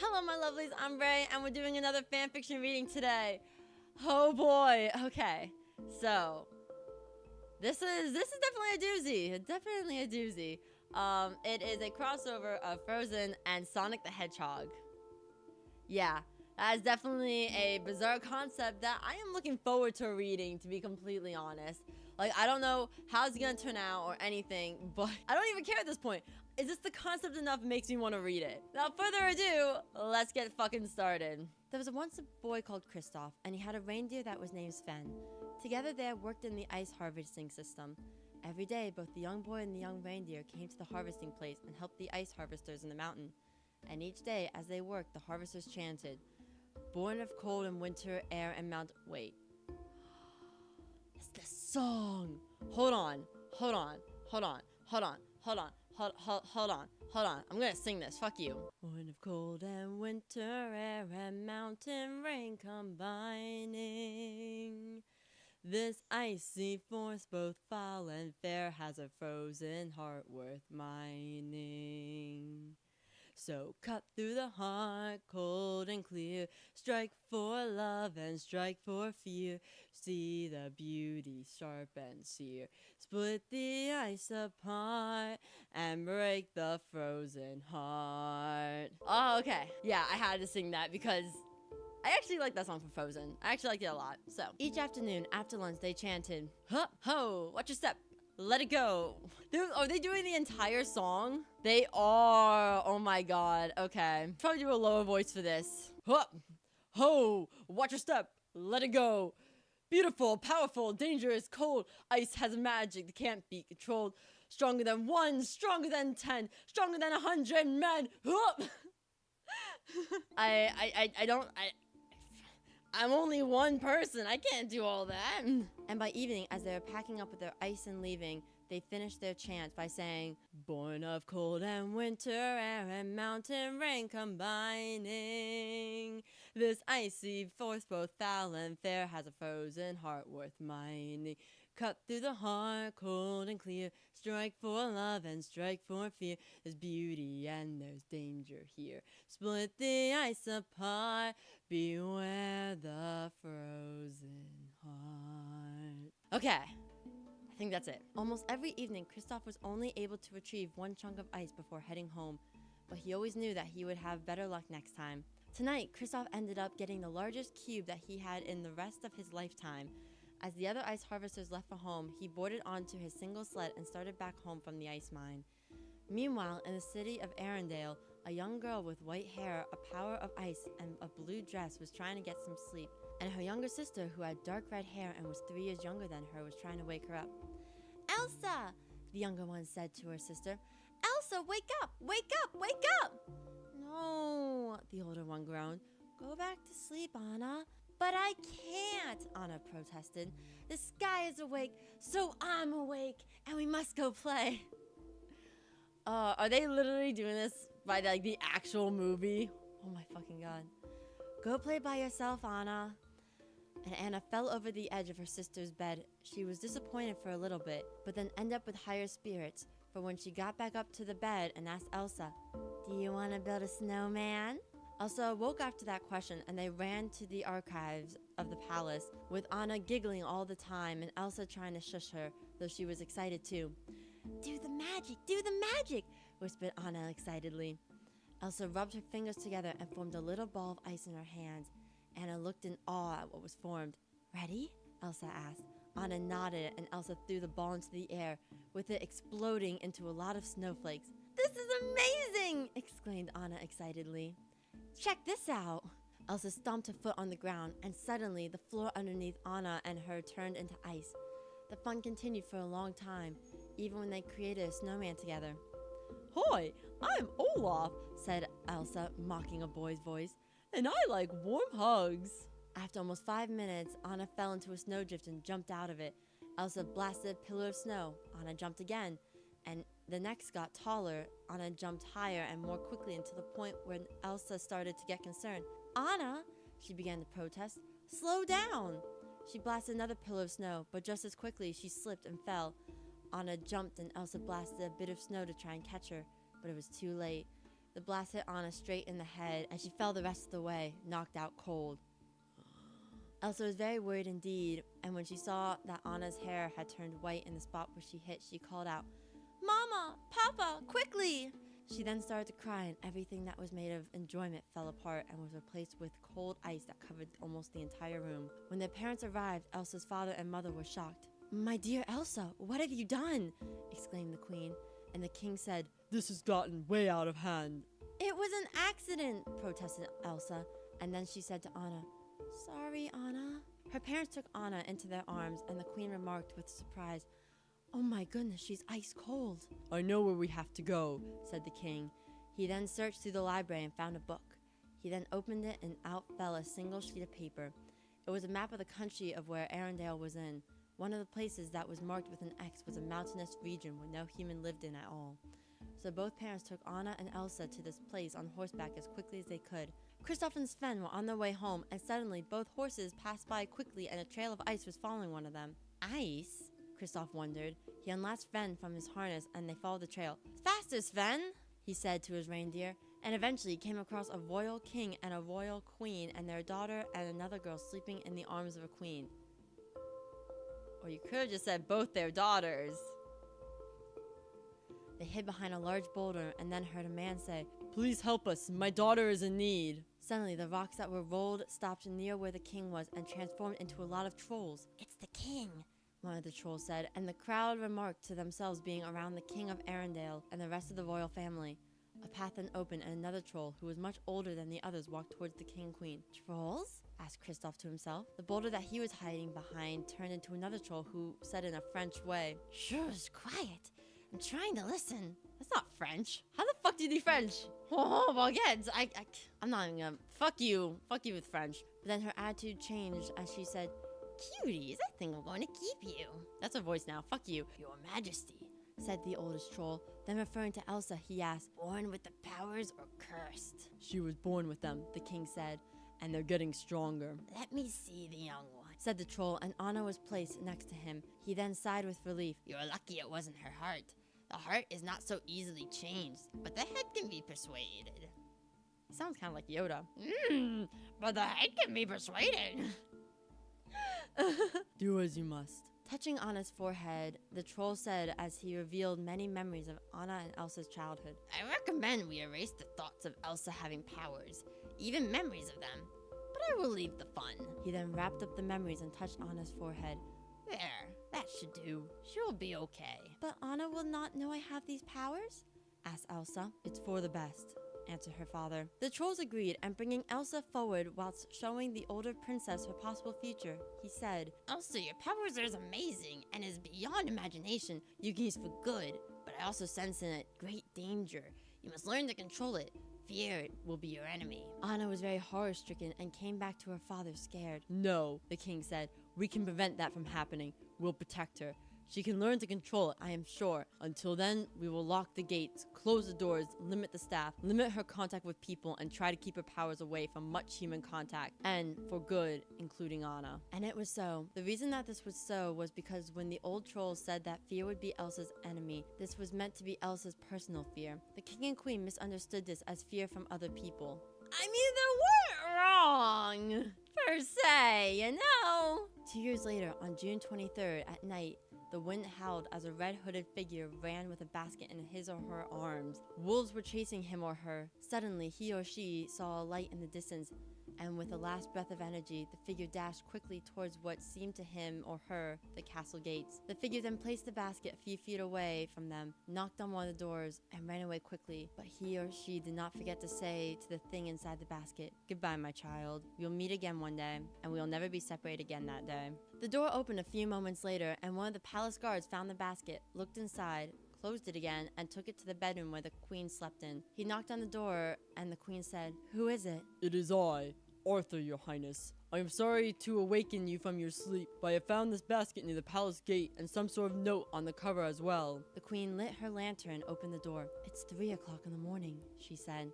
Hello, my lovelies. I'm Ray, and we're doing another fanfiction reading today. Oh boy. Okay, so this is definitely a doozy. Definitely a doozy. It is a crossover of Frozen and Sonic the Hedgehog. Yeah, that is definitely a bizarre concept that I am looking forward to reading, to be completely honest. Like, I don't know how it's gonna turn out or anything, but I don't even care at this point. Is this the concept enough makes me want to read it? Without further ado, let's get fucking started. There was once a boy called Kristoff, and he had a reindeer that was named Sven. Together they worked in the ice harvesting system. Every day, both the young boy and the young reindeer came to the harvesting place and helped the ice harvesters in the mountain. And each day, as they worked, the harvesters chanted, "Born of cold and winter, air and mountain." Wait. It's the song. Hold on. I'm gonna sing this. Fuck you. Born of cold and winter, air and mountain rain combining. This icy force, both foul and fair, has a frozen heart worth mining. So cut through the heart, cold and clear. Strike for love and strike for fear. See the beauty sharp and sear. Split the ice apart and break the frozen heart. Oh, okay. Yeah, I had to sing that because I actually like that song from Frozen. I actually liked it a lot. So each afternoon after lunch, they chanted, "Huh, ho, watch your step. Let it go." Are they doing the entire song? They are. Oh my god. Okay. Probably do a lower voice for this. Hup, ho, watch your step. Let it go. Beautiful, powerful, dangerous, cold. Ice has magic that can't be controlled. Stronger than 1, stronger than 10, stronger than 100 men. Hup. I'm only one person. I can't do all that. And by evening, as they were packing up with their ice and leaving, they finished their chant by saying, "Born of cold and winter, air and mountain rain combining. This icy force, both foul and fair, has a frozen heart worth mining. Cut through the heart, cold and clear. Strike for love and strike for fear. There's beauty and there's danger here. Split the ice apart. Beware the frozen heart." Okay. I think that's it. Almost every evening, Kristoff was only able to retrieve one chunk of ice before heading home, but he always knew that he would have better luck next time. Tonight, Kristoff ended up getting the largest cube that he had in the rest of his lifetime. As the other ice harvesters left for home, he boarded onto his single sled and started back home from the ice mine. Meanwhile, in the city of Arendelle, a young girl with white hair, a power of ice, and a blue dress was trying to get some sleep, and her younger sister, who had dark red hair and was 3 years younger than her, was trying to wake her up. "Elsa!" the younger one said to her sister. "Elsa, wake up! Wake up! Wake up!" "No," the older one groaned. "Go back to sleep, Anna." "But I can't," Anna protested. "The sky is awake, so I'm awake, and we must go play." Are they literally doing this by like the actual movie? Oh my fucking god. "Go play by yourself, Anna." And Anna fell over the edge of her sister's bed. She was disappointed for a little bit, but then ended up with higher spirits, for when she got back up to the bed and asked Elsa, "Do you want to build a snowman?" Elsa awoke after that question, and they ran to the archives of the palace, with Anna giggling all the time and Elsa trying to shush her, though she was excited too. "Do the magic! Do the magic!" whispered Anna excitedly. Elsa rubbed her fingers together and formed a little ball of ice in her hands. Anna looked in awe at what was formed. "Ready?" Elsa asked. Anna nodded, and Elsa threw the ball into the air, with it exploding into a lot of snowflakes. "This is amazing!" exclaimed Anna excitedly. "Check this out!" Elsa stomped her foot on the ground, and suddenly the floor underneath Anna and her turned into ice. The fun continued for a long time, even when they created a snowman together. "Hi, I'm Olaf," said Elsa, mocking a boy's voice. "And I like warm hugs." After almost 5 minutes, Anna fell into a snowdrift and jumped out of it. Elsa blasted a pillar of snow. Anna jumped again, and the next got taller. Anna jumped higher and more quickly until the point where Elsa started to get concerned. "Anna," she began to protest, "slow down." She blasted another pillar of snow, but just as quickly she slipped and fell. Anna jumped and Elsa blasted a bit of snow to try and catch her, but it was too late. The blast hit Anna straight in the head, and she fell the rest of the way, knocked out cold. Elsa was very worried indeed, and when she saw that Anna's hair had turned white in the spot where she hit, she called out, "Mama! Papa! Quickly!" She then started to cry, and everything that was made of enjoyment fell apart and was replaced with cold ice that covered almost the entire room. When their parents arrived, Elsa's father and mother were shocked. "My dear Elsa, what have you done?" exclaimed the queen, and the king said, "This has gotten way out of hand." "It was an accident," protested Elsa, and then she said to Anna, "Sorry, Anna." Her parents took Anna into their arms, and the queen remarked with surprise, "Oh my goodness, she's ice cold." "I know where we have to go," said the king. He then searched through the library and found a book. He then opened it, and out fell a single sheet of paper. It was a map of the country of where Arendelle was in. One of the places that was marked with an X was a mountainous region where no human lived in at all. So both parents took Anna and Elsa to this place on horseback as quickly as they could. Kristoff and Sven were on their way home, and suddenly both horses passed by quickly, and a trail of ice was following one of them. Ice? Kristoff wondered. He unlatched Sven from his harness, and they followed the trail. "Faster, Sven!" he said to his reindeer, and eventually came across a royal king and a royal queen and their daughter and another girl sleeping in the arms of a queen. Or you could have just said both their daughters. They hid behind a large boulder and then heard a man say, "Please help us, my daughter is in need." Suddenly, the rocks that were rolled stopped near where the king was and transformed into a lot of trolls. "It's the king," one of the trolls said, and the crowd remarked to themselves being around the king of Arendelle and the rest of the royal family. A path then opened, and another troll, who was much older than the others, walked towards the king and queen. "Trolls?" asked Kristoff to himself. The boulder that he was hiding behind turned into another troll who said in a French way, "Shush, quiet. I'm trying to listen." That's not French. How the fuck do you do French? Oh, well, yeah, I'm not even gonna... Fuck you with French. But then her attitude changed as she said, "Cuties, I think I'm going to keep you." That's her voice now. "Fuck you." "Your Majesty," said the oldest troll. Then referring to Elsa, he asked, "Born with the powers or cursed?" "She was born with them," the king said, "and they're getting stronger." "Let me see the young one," said the troll, and Anna was placed next to him. He then sighed with relief. "You're lucky it wasn't her heart. The heart is not so easily changed, but the head can be persuaded." He sounds kind of like Yoda. But the head can be persuaded." "Do as you must." Touching Anna's forehead, the troll said as he revealed many memories of Anna and Elsa's childhood, "I recommend we erase the thoughts of Elsa having powers, even memories of them, but I will leave the fun." He then wrapped up the memories and touched Anna's forehead. "There, that should do. She'll be okay." "But Anna will not know I have these powers?" asked Elsa. "It's for the best," answered her father. The trolls agreed, and bringing Elsa forward whilst showing the older princess her possible future, he said, "Elsa, your powers are amazing and is beyond imagination. You can use for good, but I also sense in it great danger. You must learn to control it. Fear will be your enemy." Anna was very horror-stricken and came back to her father scared. "No," the king said. "We can prevent that from happening. We'll protect her. She can learn to control it, I am sure. Until then, we will lock the gates, close the doors, limit the staff, limit her contact with people, and try to keep her powers away from much human contact. And for good, including Anna." And it was so. The reason that this was so was because when the old trolls said that fear would be Elsa's enemy, this was meant to be Elsa's personal fear. The king and queen misunderstood this as fear from other people. I mean, they weren't wrong, per se, you know? 2 years later, on June 23rd at night, the wind howled as a red-hooded figure ran with a basket in his or her arms. Wolves were chasing him or her. Suddenly, he or she saw a light in the distance, and with a last breath of energy, the figure dashed quickly towards what seemed to him or her the castle gates. The figure then placed the basket a few feet away from them, knocked on one of the doors, and ran away quickly. But he or she did not forget to say to the thing inside the basket, "Goodbye, my child. We'll meet again one day, and we'll never be separated again that day." The door opened a few moments later, and one of the palace guards found the basket, looked inside, closed it again, and took it to the bedroom where the queen slept in. He knocked on the door, and the queen said, "Who is it?" "It is I, Arthur, your highness. I am sorry to awaken you from your sleep, but I have found this basket near the palace gate and some sort of note on the cover as well." The queen lit her lantern and opened the door. "It's 3 o'clock in the morning," she said.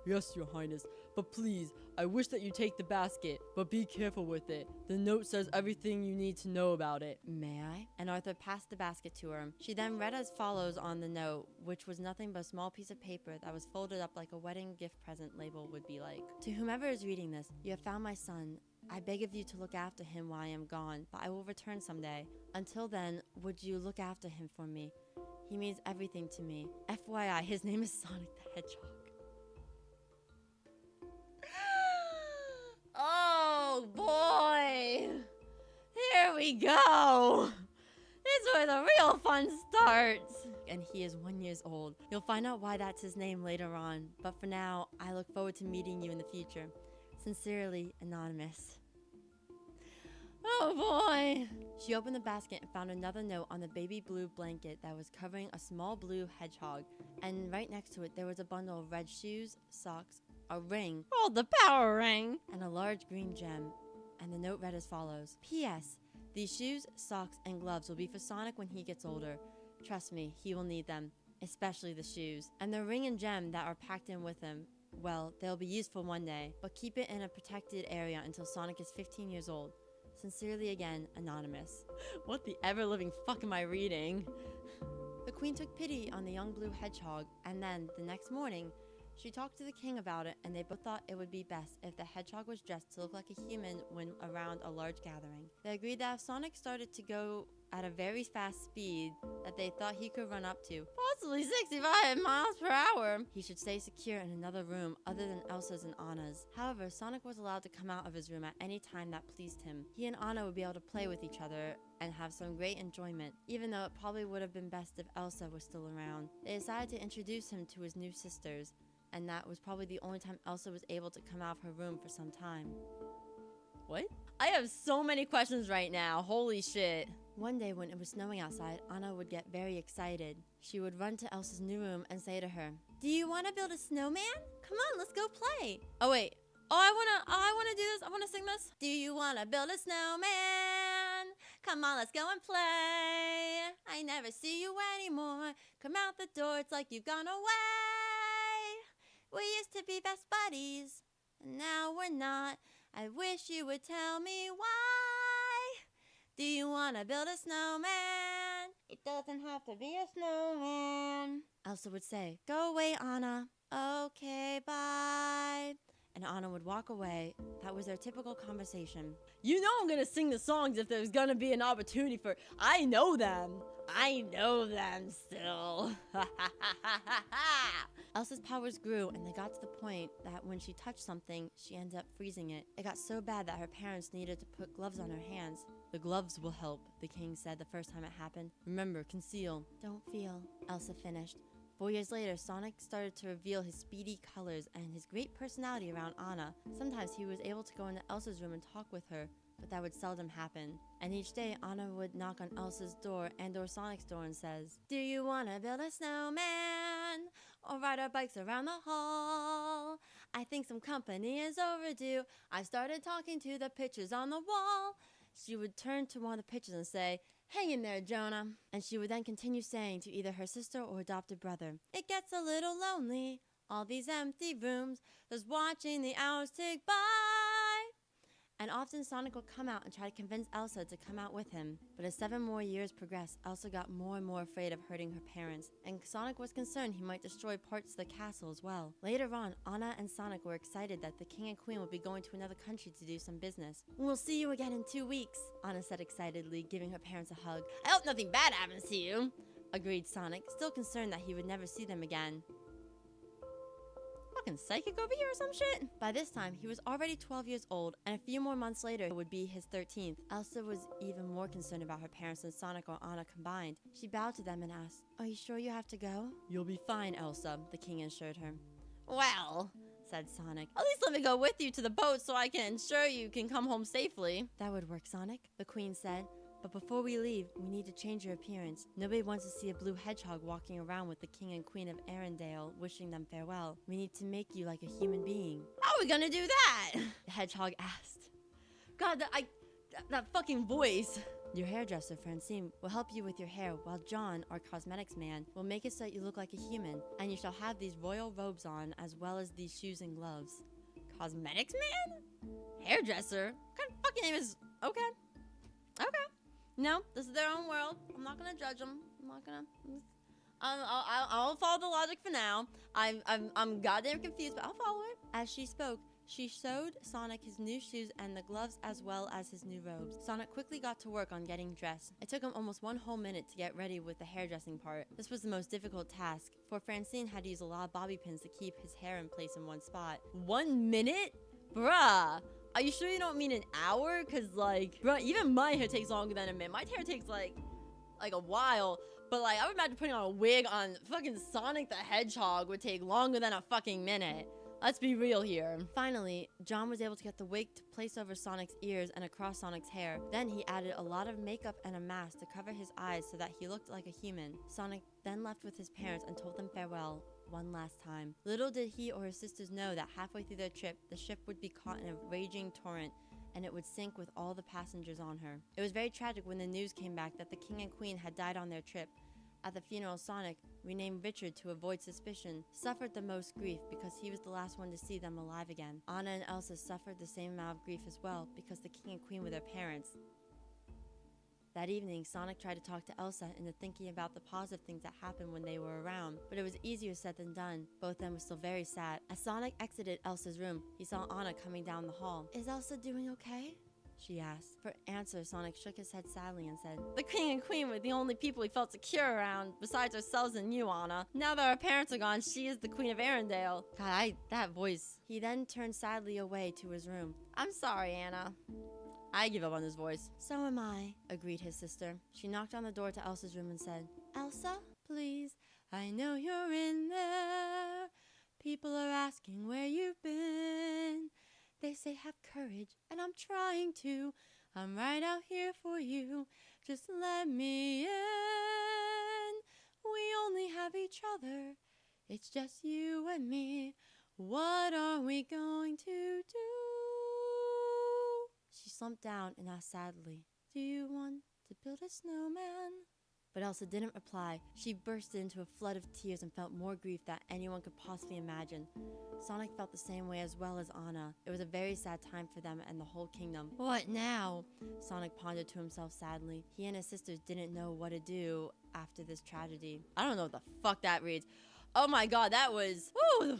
"Yes, your highness, But please, I wish that you take the basket, but be careful with it. The note says everything you need to know about it. May I? And Arthur passed the basket to her. She then read as follows on the note, which was nothing but a small piece of paper that was folded up like a wedding gift present label would be like. To whomever is reading this, you have found my son. I beg of you to look after him while I am gone, but I will return someday. Until then, would you look after him for me? He means everything to me. FYI, his name is Sonic the Hedgehog. Oh boy! Here we go! This is where the real fun starts! And he is 1 year old. You'll find out why that's his name later on, but for now, I look forward to meeting you in the future. Sincerely, Anonymous. Oh boy! She opened the basket and found another note on the baby blue blanket that was covering a small blue hedgehog. And right next to it, there was a bundle of red shoes, socks, a ring, called the power ring, and a large green gem. And the note read as follows. P.S. These shoes, socks, and gloves will be for Sonic when he gets older. Trust me, he will need them, especially the shoes. And the ring and gem that are packed in with him, well, they'll be useful one day, but keep it in a protected area until Sonic is 15 years old. Sincerely again, Anonymous. What the ever-living fuck am I reading? The queen took pity on the young blue hedgehog, and then, the next morning, she talked to the king about it, and they both thought it would be best if the hedgehog was dressed to look like a human when around a large gathering. They agreed that if Sonic started to go at a very fast speed that they thought he could run up to, possibly 65 miles per hour, he should stay secure in another room other than Elsa's and Anna's. However, Sonic was allowed to come out of his room at any time that pleased him. He and Anna would be able to play with each other and have some great enjoyment, even though it probably would have been best if Elsa was still around. They decided to introduce him to his new sisters, and that was probably the only time Elsa was able to come out of her room for some time. What? I have so many questions right now. Holy shit. One day when it was snowing outside, Anna would get very excited. She would run to Elsa's new room and say to her, "Do you want to build a snowman? Come on, let's go play." Oh wait. I wanna do this. I wanna sing this. Do you wanna build a snowman? Come on, let's go and play. I never see you anymore. Come out the door, it's like you've gone away. We used to be best buddies, and now we're not. I wish you would tell me why. Do you want to build a snowman? It doesn't have to be a snowman. Elsa would say, "Go away, Anna." "Okay, bye." And Anna would walk away. That was their typical conversation. You know I'm gonna sing the songs if there's gonna be an opportunity for... I know them still. Elsa's powers grew, and they got to the point that when she touched something, she ended up freezing it. It got so bad that her parents needed to put gloves on her hands. "The gloves will help," the king said the first time it happened. "Remember, conceal." "Don't feel," Elsa finished. 4 years later, Sonic started to reveal his speedy colors and his great personality around Anna. Sometimes he was able to go into Elsa's room and talk with her, but that would seldom happen. And each day, Anna would knock on Elsa's door and/or Sonic's door and says, "Do you want to build a snowman? Or ride our bikes around the hall? I think some company is overdue. I started talking to the pictures on the wall." She would turn to one of the pictures and say, "Hang in there, Jonah." And she would then continue saying to either her sister or adopted brother, "It gets a little lonely, all these empty rooms, just watching the hours tick by." And often Sonic would come out and try to convince Elsa to come out with him. But as 7 more years progressed, Elsa got more and more afraid of hurting her parents, and Sonic was concerned he might destroy parts of the castle as well. Later on, Anna and Sonic were excited that the king and queen would be going to another country to do some business. "We'll see you again in 2 weeks," Anna said excitedly, giving her parents a hug. "I hope nothing bad happens to you," agreed Sonic, still concerned that he would never see them again. Fucking psychic over here or some shit? By this time, he was already 12 years old, and a few more months later would be his 13th. Elsa was even more concerned about her parents than Sonic or Anna combined. She bowed to them and asked, "Are you sure you have to go?" "You'll be fine, Elsa," the king assured her. "Well," said Sonic, "at least let me go with you to the boat so I can ensure you can come home safely." "That would work, Sonic," the queen said. "But before we leave, we need to change your appearance. Nobody wants to see a blue hedgehog walking around with the king and queen of Arendelle wishing them farewell. We need to make you like a human being." "How are we gonna do that?" the hedgehog asked. God, that fucking voice. "Your hairdresser, Francine, will help you with your hair, while John, our cosmetics man, will make it so that you look like a human, and you shall have these royal robes on, as well as these shoes and gloves." Cosmetics man? Hairdresser? What kind of fucking name is... Okay. Okay. No, this is their own world. I'm not gonna judge them. I'm not gonna... I'll follow the logic for now. I'm goddamn confused, but I'll follow it. As she spoke, she showed Sonic his new shoes and the gloves as well as his new robes. Sonic quickly got to work on getting dressed. It took him almost 1 whole minute to get ready with the hairdressing part. This was the most difficult task, for Francine had to use a lot of bobby pins to keep his hair in place in one spot. 1 minute? Bruh. Are you sure you don't mean an hour? Cause like, bruh, even my hair takes longer than a minute. My hair takes like a while. But like, I would imagine putting on a wig on fucking Sonic the Hedgehog would take longer than a fucking minute. Let's be real here. Finally, John was able to get the wig to place over Sonic's ears and across Sonic's hair. Then he added a lot of makeup and a mask to cover his eyes so that he looked like a human. Sonic then left with his parents and told them farewell one last time. Little did he or his sisters know that halfway through their trip, the ship would be caught in a raging torrent and it would sink with all the passengers on her. It was very tragic when the news came back that the king and queen had died on their trip. At the funeral, Sonic, renamed Richard to avoid suspicion, suffered the most grief because he was the last one to see them alive again. Anna and Elsa suffered the same amount of grief as well because the king and queen were their parents. That evening, Sonic tried to talk to Elsa into thinking about the positive things that happened when they were around, but it was easier said than done. Both of them were still very sad. As Sonic exited Elsa's room, he saw Anna coming down the hall. "Is Elsa doing okay?" she asked. For answer, Sonic shook his head sadly and said, "The king and queen were the only people he felt secure around, besides ourselves and you, Anna. Now that our parents are gone, she is the queen of Arendelle." God, that voice. He then turned sadly away to his room. "I'm sorry, Anna." I give up on this voice. "So am I," agreed his sister. She knocked on the door to Elsa's room and said, "Elsa, please, I know you're in there. People are asking where you've been. They say have courage, and I'm trying to. I'm right out here for you. Just let me in. We only have each other. It's just you and me. What are we going to do?" She slumped down and asked sadly, "Do you want to build a snowman?" But Elsa didn't reply. She burst into a flood of tears and felt more grief than anyone could possibly imagine. Sonic felt the same way as well as Anna. It was a very sad time for them and the whole kingdom. What now? Sonic pondered to himself sadly. He and his sisters didn't know what to do after this tragedy. I don't know what the fuck that reads. Oh my god, that was... Whew,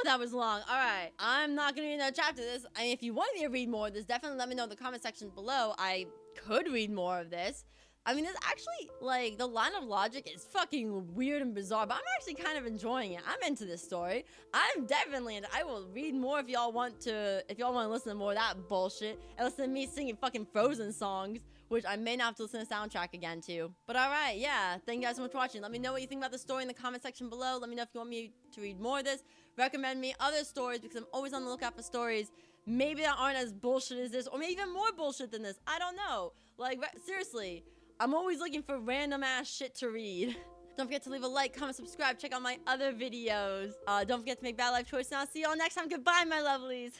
that was long. Alright, I'm not gonna read another chapter of this. I mean, if you want me to read more of this, definitely let me know in the comment section below. I could read more of this. I mean, it's actually, like, the line of logic is fucking weird and bizarre, but I'm actually kind of enjoying it. I'm into this story. I'm definitely into it. I will read more if y'all want to listen to more of that bullshit, and listen to me singing fucking Frozen songs, which I may not have to listen to the soundtrack again to. But alright, yeah, thank you guys so much for watching. Let me know what you think about the story in the comment section below. Let me know if you want me to read more of this. Recommend me other stories, because I'm always on the lookout for stories maybe that aren't as bullshit as this, or maybe even more bullshit than this. I don't know. Like, seriously. I'm always looking for random ass shit to read. Don't forget to leave a like, comment, subscribe, check out my other videos. Don't forget to make bad life choices, and I'll see y'all next time. Goodbye, my lovelies.